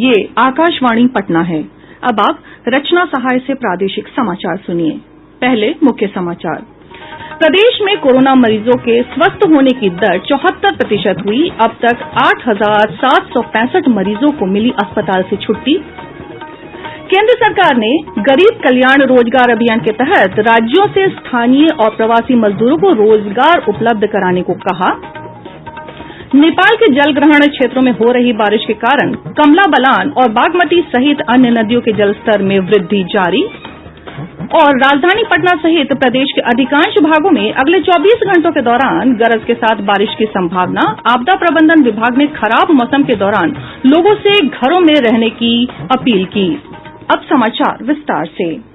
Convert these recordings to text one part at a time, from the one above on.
ये आकाशवाणी पटना है। अब आप रचना सहाय से प्रादेशिक समाचार सुनिए। पहले मुख्य समाचार। प्रदेश में कोरोना मरीजों के स्वस्थ होने की दर 74% हुई। अब तक 8,765 मरीजों को मिली अस्पताल से छुट्टी। केंद्र सरकार ने गरीब कल्याण रोजगार अभियान के तहत राज्यों से स्थानीय और प्रवासी मजदूरों को रोजगार उपलब्ध कराने को कहा। नेपाल के जलग्रहण क्षेत्रों में हो रही बारिश के कारण कमला बलान और बागमती सहित अन्य नदियों के जलस्तर में वृद्धि जारी। और राजधानी पटना सहित प्रदेश के अधिकांश भागों में अगले 24 घंटों के दौरान गरज के साथ बारिश की संभावना। आपदा प्रबंधन विभाग ने खराब मौसम के दौरान लोगों से घरों में रहने की अपील की। अब समाचार विस्तार से।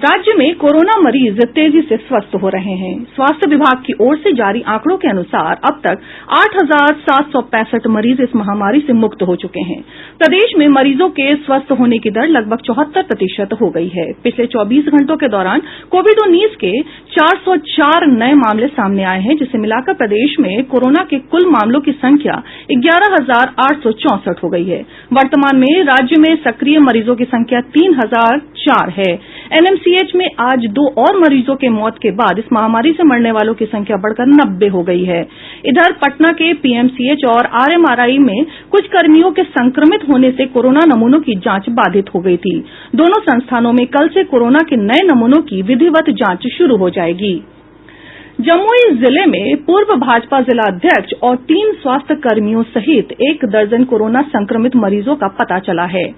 राज्य में कोरोना मरीज तेजी से स्वस्थ हो रहे हैं। स्वास्थ्य विभाग की ओर से जारी आंकड़ों के अनुसार अब तक 8,765 मरीज इस महामारी से मुक्त हो चुके हैं। प्रदेश में मरीजों के स्वस्थ होने की दर लगभग 74% हो गई है। पिछले 24 घंटों के दौरान कोविड-19 के 404 नए मामले सामने आए हैं, जिसे मिलाकर प्रदेश में कोरोना के कुल मामलों की संख्या 11,864 हो गई है। वर्तमान में राज्य में सक्रिय मरीजों की संख्या 3,004 है। एनएमसीएच में आज 2 और मरीजों के मौत के बाद इस महामारी से मरने वालों की संख्या बढ़कर 90 हो गई है। इधर पटना के पीएमसीएच और आरएमआरआई में कुछ कर्मियों के संक्रमित होने से कोरोना नमूनों की जांच बाधित हो गई थी। दोनों संस्थानों में कल से कोरोना के नए नमूनों की विधिवत जांच शुरू हो जाएगी। जमुई जिले में पूर्व भाजपा जिला अध्यक्ष और 3 स्वास्थ्य कर्मियों सहित 1 दर्जन कोरोना संक्रमित मरीजों का पता चला है।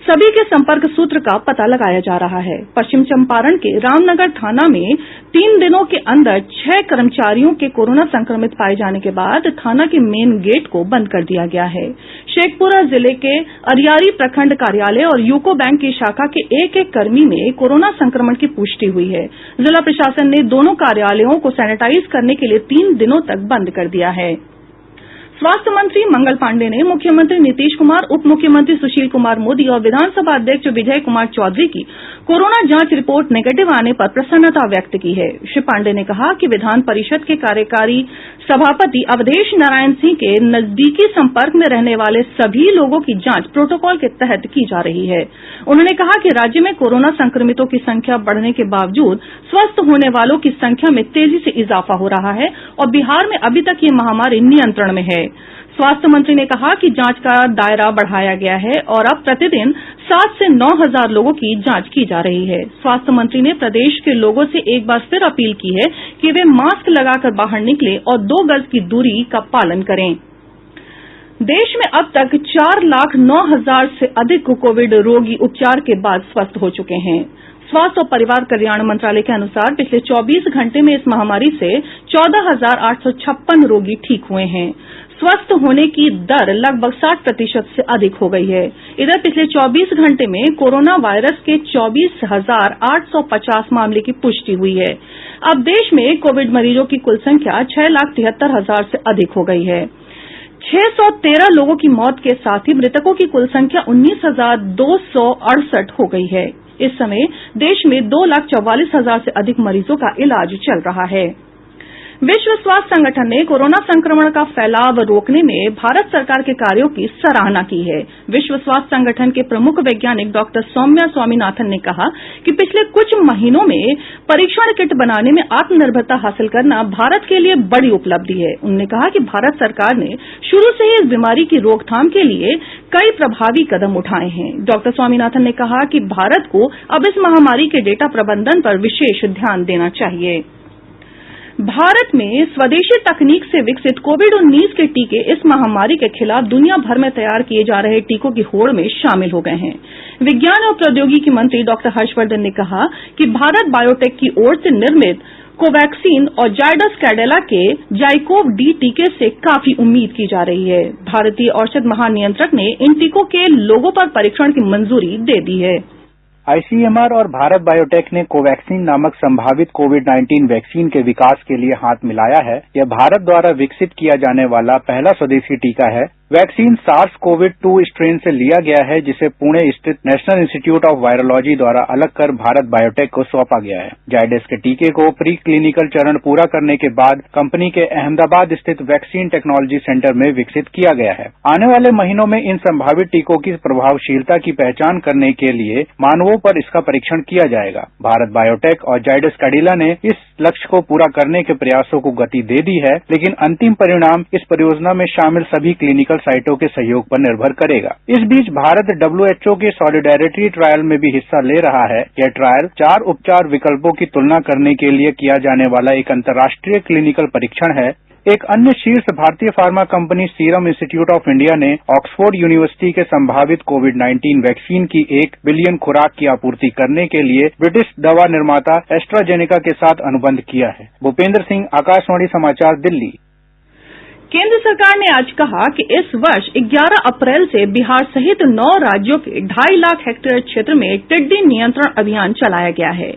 सभी के संपर्क सूत्र का पता लगाया जा रहा है। पश्चिम चंपारण के रामनगर थाना में 3 दिनों के अंदर 6 कर्मचारियों के कोरोना संक्रमित पाए जाने के बाद थाना के मेन गेट को बंद कर दिया गया है। शेखपुरा जिले के अरियारी प्रखंड कार्यालय और यूको बैंक की शाखा के एक कर्मी में कोरोना संक्रमण की पुष्टि हुई है। जिला प्रशासन ने दोनों कार्यालयों को सैनिटाइज करने के लिए 3 दिनों तक बंद कर दिया है। स्वास्थ्य मंत्री मंगल पांडेय ने मुख्यमंत्री नीतीश कुमार, उप मुख्यमंत्री सुशील कुमार मोदी और विधानसभा अध्यक्ष विजय कुमार चौधरी की कोरोना जांच रिपोर्ट नेगेटिव आने पर प्रसन्नता व्यक्त की है। श्री पांडेय ने कहा कि विधान परिषद के कार्यकारी सभापति अवधेश नारायण सिंह के नजदीकी संपर्क में रहने वाले सभी लोगों की जांच प्रोटोकॉल के तहत की जा रही है। उन्होंने कहा कि राज्य में कोरोना संक्रमितों की संख्या बढ़ने के बावजूद स्वस्थ होने वालों की संख्या में तेजी से इजाफा हो रहा है और बिहार में अभी तक ये महामारी नियंत्रण में है। स्वास्थ्य मंत्री ने कहा कि जांच का दायरा बढ़ाया गया है और अब प्रतिदिन 7 से 9 हजार लोगों की जांच की जा रही है। स्वास्थ्य मंत्री ने प्रदेश के लोगों से एक बार फिर अपील की है कि वे मास्क लगाकर बाहर निकलें और 2 गज की दूरी का पालन करें। देश में अब तक 4,09,000 से अधिक कोविड रोगी उपचार के बाद स्वस्थ हो चुके हैं। स्वास्थ्य और परिवार कल्याण मंत्रालय के अनुसार पिछले 24 घंटे में इस महामारी से 14,856 रोगी ठीक हुए हैं। स्वस्थ होने की दर लगभग 60% से अधिक हो गई है। इधर पिछले 24 घंटे में कोरोना वायरस के 24,850 मामले की पुष्टि हुई है। अब देश में कोविड मरीजों की कुल संख्या 6,73,000 से अधिक हो गई है। 613 लोगों की मौत के साथ ही मृतकों की कुल संख्या 19,268 हो गई है। इस समय देश में 2,44,000 से अधिक मरीजों का इलाज चल रहा है। विश्व स्वास्थ्य संगठन ने कोरोना संक्रमण का फैलाव रोकने में भारत सरकार के कार्यों की सराहना की है। विश्व स्वास्थ्य संगठन के प्रमुख वैज्ञानिक डॉक्टर सौम्या स्वामीनाथन ने कहा कि पिछले कुछ महीनों में परीक्षण किट बनाने में आत्मनिर्भरता हासिल करना भारत के लिए बड़ी उपलब्धि है। उन्होंने कहा कि भारत सरकार ने शुरू से ही इस बीमारी की रोकथाम के लिए कई प्रभावी कदम उठाए हैं। डॉक्टर स्वामीनाथन ने कहा कि भारत को अब इस महामारी के डेटा प्रबंधन पर विशेष ध्यान देना चाहिए। भारत में स्वदेशी तकनीक से विकसित कोविड-19 के टीके इस महामारी के खिलाफ दुनिया भर में तैयार किए जा रहे टीकों की होड़ में शामिल हो गए हैं। विज्ञान और प्रौद्योगिकी मंत्री डॉक्टर हर्षवर्धन ने कहा कि भारत बायोटेक की ओर से निर्मित कोवैक्सीन और जायडस कैडिला के जाइकोव डी टीके से काफी उम्मीद की जा रही है। भारतीय औषध महानियंत्रक ने इन टीकों के लोगों पर परीक्षण की मंजूरी दे दी है। आईसीएमआर और भारत बायोटेक ने कोवैक्सीन नामक संभावित कोविड-19 वैक्सीन के विकास के लिए हाथ मिलाया है। यह भारत द्वारा विकसित किया जाने वाला पहला स्वदेशी टीका है वैक्सीन SARS-CoV-2 स्ट्रेन से लिया गया है, जिसे पुणे स्थित नेशनल इंस्टीट्यूट ऑफ वायरोलॉजी द्वारा अलग कर भारत बायोटेक को सौंपा गया है। जायडेस के टीके को प्री क्लिनिकल चरण पूरा करने के बाद कंपनी के अहमदाबाद स्थित वैक्सीन टेक्नोलॉजी सेंटर में विकसित किया गया है। आने वाले महीनों में इन संभावित टीकों की प्रभावशीलता की पहचान करने के लिए मानवों पर इसका परीक्षण किया जाएगा। भारत बायोटेक और जायडेस कैडिला ने इस लक्ष्य को पूरा करने के प्रयासों को गति दे दी है, लेकिन अंतिम परिणाम इस परियोजना में शामिल सभी क्लिनिकल साइटों के सहयोग पर निर्भर करेगा। इस बीच भारत WHO के सॉलिडेरिटी ट्रायल में भी हिस्सा ले रहा है। यह ट्रायल 4 उपचार विकल्पों की तुलना करने के लिए किया जाने वाला एक अंतर्राष्ट्रीय क्लिनिकल परीक्षण है। एक अन्य शीर्ष भारतीय pharma company serum institute of India ने ऑक्सफोर्ड यूनिवर्सिटी के संभावित कोविड-19 वैक्सीन की 1 बिलियन खुराक की आपूर्ति करने के लिए ब्रिटिश दवा निर्माता एस्ट्राजेनेका के साथ अनुबंध किया है। भूपेंद्र सिंह, आकाशवाणी समाचार, दिल्ली। केंद्र सरकार ने आज कहा कि इस वर्ष 11 अप्रैल से बिहार सहित 9 राज्यों के 2.5 लाख हेक्टेयर क्षेत्र में टिड्डी नियंत्रण अभियान चलाया गया है।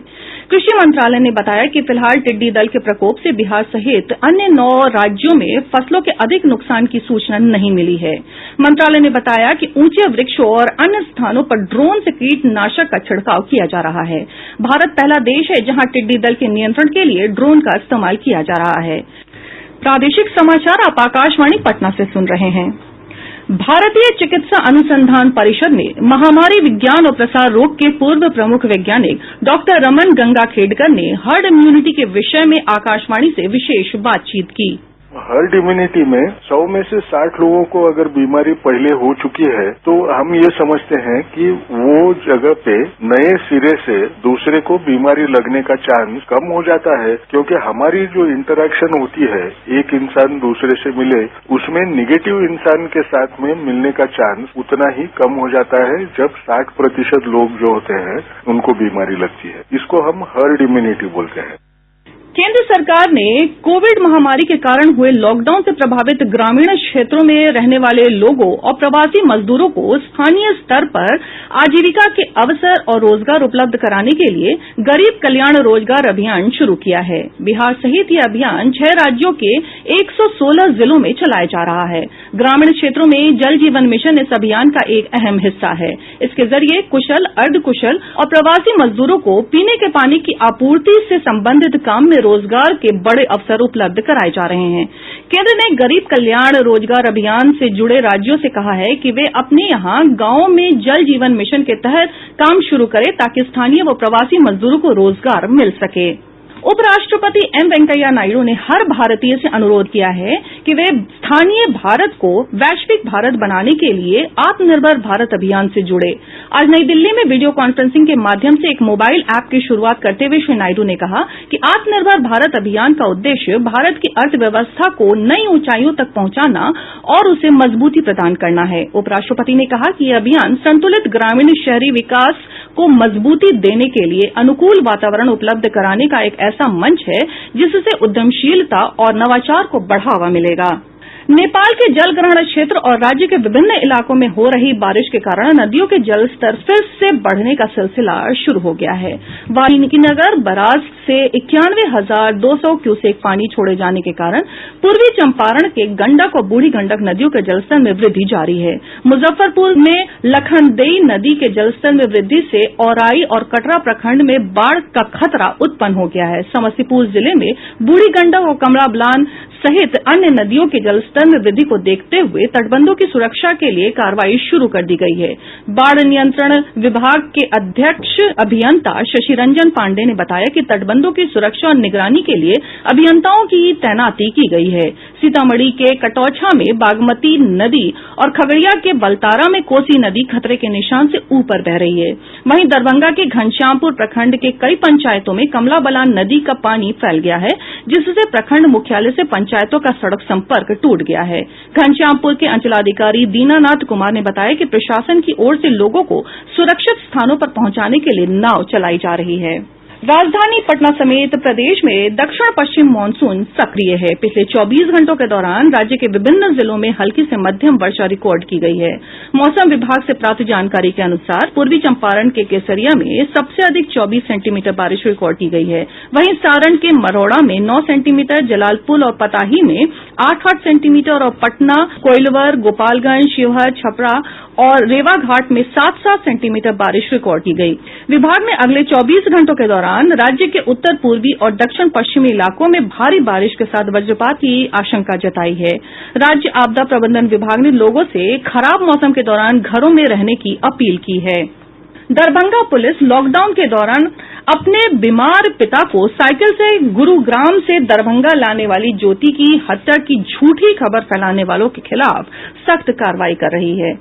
कृषि मंत्रालय ने बताया कि फिलहाल टिड्डी दल के प्रकोप से बिहार सहित अन्य 9 राज्यों में फसलों के अधिक नुकसान की सूचना नहीं मिली है। मंत्रालय ने बताया कि ऊंचे वृक्षों और अन्य स्थानों पर ड्रोन से कीटनाशक का छिड़काव किया जा रहा है। भारत पहला देश है जहां टिड्डी दल के नियंत्रण के लिए ड्रोन का इस्तेमाल किया जा रहा है। प्रादेशिक समाचार आप आकाशवाणी पटना से सुन रहे हैं। भारतीय चिकित्सा अनुसंधान परिषद ने महामारी विज्ञान और प्रसार रोग के पूर्व प्रमुख वैज्ञानिक डॉक्टर रमन गंगाखेडकर ने हर्ड इम्यूनिटी के विषय में आकाशवाणी से विशेष बातचीत की। हर्ड इम्यूनिटी में 100 में से 60 लोगों को अगर बीमारी पहले हो चुकी है तो हम ये समझते हैं कि वो जगह पे नए सिरे से दूसरे को बीमारी लगने का चांस कम हो जाता है, क्योंकि हमारी जो इंटरेक्शन होती है एक इंसान दूसरे से मिले, उसमें निगेटिव इंसान के साथ में मिलने का चांस उतना ही कम हो जाता है जब 60% लोग जो होते हैं उनको बीमारी लगती है। इसको हम हर्ड इम्यूनिटी बोलते हैं। केंद्र सरकार ने कोविड महामारी के कारण हुए लॉकडाउन से प्रभावित ग्रामीण क्षेत्रों में रहने वाले लोगों और प्रवासी मजदूरों को स्थानीय स्तर पर आजीविका के अवसर और रोजगार उपलब्ध कराने के लिए गरीब कल्याण रोजगार अभियान शुरू किया है। बिहार सहित यह अभियान 6 राज्यों के 116 जिलों में चलाया जा रहा है। ग्रामीण क्षेत्रों में जल जीवन मिशन इस अभियान का एक अहम हिस्सा है। इसके जरिए कुशल, अर्धकुशल और प्रवासी मजदूरों को पीने के पानी की आपूर्ति से संबंधित काम में रोजगार के बड़े अवसर उपलब्ध कराए जा रहे हैं। केंद्र ने गरीब कल्याण रोजगार अभियान से जुड़े राज्यों से कहा है कि वे अपने यहां गांवों में जल जीवन मिशन के तहत काम शुरू करें ताकि स्थानीय व प्रवासी मजदूरों को रोजगार मिल सके। उपराष्ट्रपति एम वेंकैया नायडू ने हर भारतीय से अनुरोध किया है कि वे स्थानीय भारत को वैश्विक भारत बनाने के लिए आत्मनिर्भर भारत अभियान से जुड़े। आज नई दिल्ली में वीडियो कॉन्फ्रेंसिंग के माध्यम से एक मोबाइल ऐप की शुरुआत करते हुए श्री नायडू ने कहा कि आत्मनिर्भर भारत अभियान का उद्देश्य भारत की अर्थव्यवस्था को नई ऊंचाइयों तक पहुंचाना और उसे मजबूती प्रदान करना है। उपराष्ट्रपति ने कहा कि यह अभियान संतुलित ग्रामीण शहरी विकास को मजबूती देने के लिए अनुकूल वातावरण उपलब्ध कराने का एक ऐसा मंच है जिससे उद्यमशीलता और नवाचार को बढ़ावा मिलेगा। नेपाल के जलग्रहण क्षेत्र और राज्य के विभिन्न इलाकों में हो रही बारिश के कारण नदियों के जलस्तर फिर से बढ़ने का सिलसिला शुरू हो गया है। वाल्मीकिनगर बराज से 91,200 क्यूसेक पानी छोड़े जाने के कारण पूर्वी चंपारण के गंडक और बूढ़ी गंडक नदियों के जलस्तर में वृद्धि जारी है। मुजफ्फरपुर में लखनदेई नदी के जलस्तर में वृद्धि से औराई और कटरा प्रखंड में बाढ़ का खतरा उत्पन्न हो गया है। समस्तीपुर जिले में बूढ़ी गंडक और कमला बलान सहित अन्य नदियों के जलस्तर में वृद्धि को देखते हुए तटबंधों की सुरक्षा के लिए कार्रवाई शुरू कर दी गई है। बाढ़ नियंत्रण विभाग के अध्यक्ष अभियंता शशि रंजन पांडे ने बताया कि तटबंधों की सुरक्षा और निगरानी के लिए अभियंताओं की तैनाती की गई है। सीतामढ़ी के कटौछा में बागमती नदी और खगड़िया के बलतारा में कोसी नदी खतरे के निशान से ऊपर बह रही है। वहीं दरभंगा के घनश्यामपुर प्रखंड के कई पंचायतों में कमला बलान नदी का पानी फैल गया है, जिससे प्रखंड मुख्यालय से पंचायतों का सड़क संपर्क टूट गया है। घनश्यामपुर के अंचलाधिकारी दीनानाथ कुमार ने बताया कि प्रशासन की ओर से लोगों को सुरक्षित स्थानों पर पहुंचाने के लिए नाव चलाई जा रही है। राजधानी पटना समेत प्रदेश में दक्षिण पश्चिम मॉनसून सक्रिय है। पिछले 24 घंटों के दौरान राज्य के विभिन्न जिलों में हल्की से मध्यम वर्षा रिकॉर्ड की गई है। मौसम विभाग से प्राप्त जानकारी के अनुसार पूर्वी चंपारण के केसरिया में सबसे अधिक 24 सेंटीमीटर बारिश रिकॉर्ड की गई है। वहीं सारण के मरौड़ा में 9 सेंटीमीटर, जलालपुर और पताही में 8-8 सेंटीमीटर और पटना, कोइलवर, गोपालगंज, शिवहर, छपरा और रेवा घाट में 7-7 सेंटीमीटर बारिश रिकॉर्ड की गई। विभाग ने अगले 24 घंटों के दौरान राज्य के उत्तर पूर्वी और दक्षिण पश्चिमी इलाकों में भारी बारिश के साथ वज्रपात की आशंका जताई है। राज्य आपदा प्रबंधन विभाग ने लोगों से खराब मौसम के दौरान घरों में रहने की अपील की है। दरभंगा पुलिस लॉकडाउन के दौरान अपने बीमार पिता को साइकिल से गुरुग्राम से दरभंगा लाने वाली ज्योति की हत्या की झूठी खबर फैलाने वालों के खिलाफ सख्त कार्रवाई कर रही है।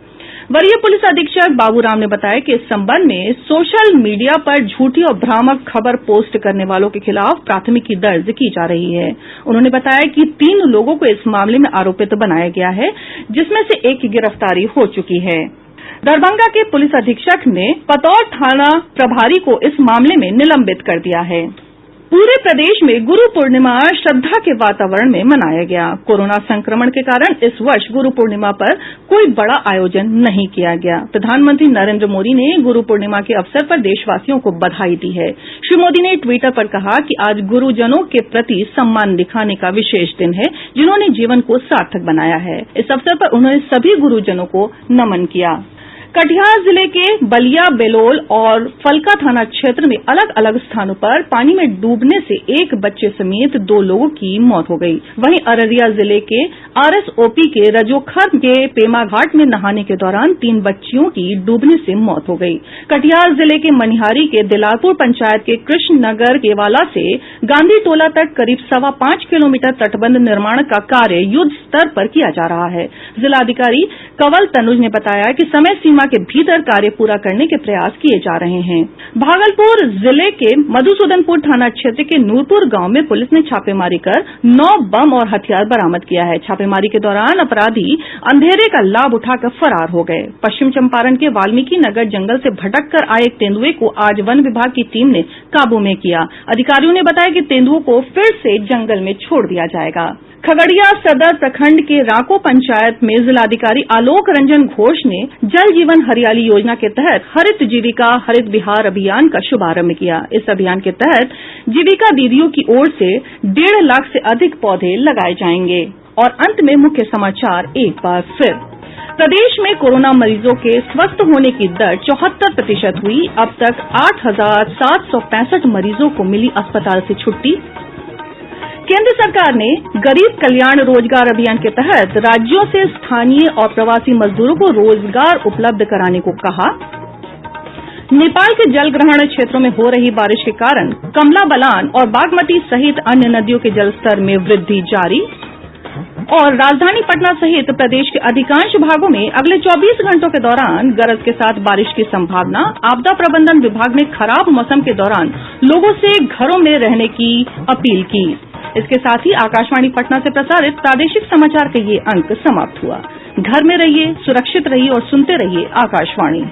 वरीय पुलिस अधीक्षक बाबूराम ने बताया कि इस संबंध में सोशल मीडिया पर झूठी और भ्रामक खबर पोस्ट करने वालों के खिलाफ प्राथमिकी दर्ज की जा रही है। उन्होंने बताया कि 3 लोगों को इस मामले में आरोपित बनाया गया है, जिसमें से एक की गिरफ्तारी हो चुकी है। दरभंगा के पुलिस अधीक्षक ने पतौर थाना प्रभारी को इस मामले में निलंबित कर दिया है। पूरे प्रदेश में गुरु पूर्णिमा श्रद्धा के वातावरण में मनाया गया। कोरोना संक्रमण के कारण इस वर्ष गुरु पूर्णिमा पर कोई बड़ा आयोजन नहीं किया गया। प्रधानमंत्री नरेंद्र मोदी ने गुरु पूर्णिमा के अवसर पर देशवासियों को बधाई दी है। श्री मोदी ने ट्विटर पर कहा कि आज गुरुजनों के प्रति सम्मान दिखाने का विशेष दिन है, जिन्होंने जीवन को सार्थक बनाया है। इस अवसर पर उन्होंने सभी गुरुजनों को नमन किया। कटिहार जिले के बलिया, बेलोल और फलका थाना क्षेत्र में अलग अलग स्थानों पर पानी में डूबने से एक बच्चे समेत 2 लोगों की मौत हो गई। वहीं अररिया जिले के आरएसओपी के रजोखर के पेमा घाट में नहाने के दौरान 3 बच्चियों की डूबने से मौत हो गई। कटिहार जिले के मनिहारी के दिलारपुर पंचायत के कृष्णनगर केवाला से गांधी टोला तक करीब 5.25 किलोमीटर तटबंध निर्माण का कार्य युद्ध स्तर पर किया जा रहा है। जिलाधिकारी कंवल तनुज ने बताया कि समय सीमा के भीतर कार्य पूरा करने के प्रयास किए जा रहे हैं। भागलपुर जिले के मधुसूदनपुर थाना क्षेत्र के नूरपुर गांव में पुलिस ने छापेमारी कर 9 बम और हथियार बरामद किया है। छापेमारी के दौरान अपराधी अंधेरे का लाभ उठाकर फरार हो गए। पश्चिम चंपारण के वाल्मीकि नगर जंगल से भटक कर आए एक तेंदुए को आज वन विभाग की टीम ने काबू में किया। अधिकारियों ने बताया कि तेंदुओं को फिर से जंगल में छोड़ दिया जाएगा। खगड़िया सदर प्रखंड के राको पंचायत में जिलाधिकारी आलोक रंजन घोष ने जल जीवन हरियाली योजना के तहत हरित जीविका हरित बिहार अभियान का शुभारंभ किया। इस अभियान के तहत जीविका दीदियों की ओर से 1.5 लाख से अधिक पौधे लगाए जाएंगे। और अंत में मुख्य समाचार एक बार फिर। प्रदेश में कोरोना मरीजों के स्वस्थ होने की दर 74% हुई। अब तक 8,765 मरीजों को मिली अस्पताल से छुट्टी। केंद्र सरकार ने गरीब कल्याण रोजगार अभियान के तहत राज्यों से स्थानीय और प्रवासी मजदूरों को रोजगार उपलब्ध कराने को कहा। नेपाल के जलग्रहण क्षेत्रों में हो रही बारिश के कारण कमला बलान और बागमती सहित अन्य नदियों के जलस्तर में वृद्धि जारी। और राजधानी पटना सहित प्रदेश के अधिकांश भागों में अगले 24 घंटों के दौरान गरज के साथ बारिश की संभावना। आपदा प्रबंधन विभाग ने खराब मौसम के दौरान लोगों से घरों में रहने की अपील की। इसके साथ ही आकाशवाणी पटना से प्रसारित प्रादेशिक समाचार का ये अंक समाप्त हुआ। घर में रहिए, सुरक्षित रहिए और सुनते रहिए आकाशवाणी।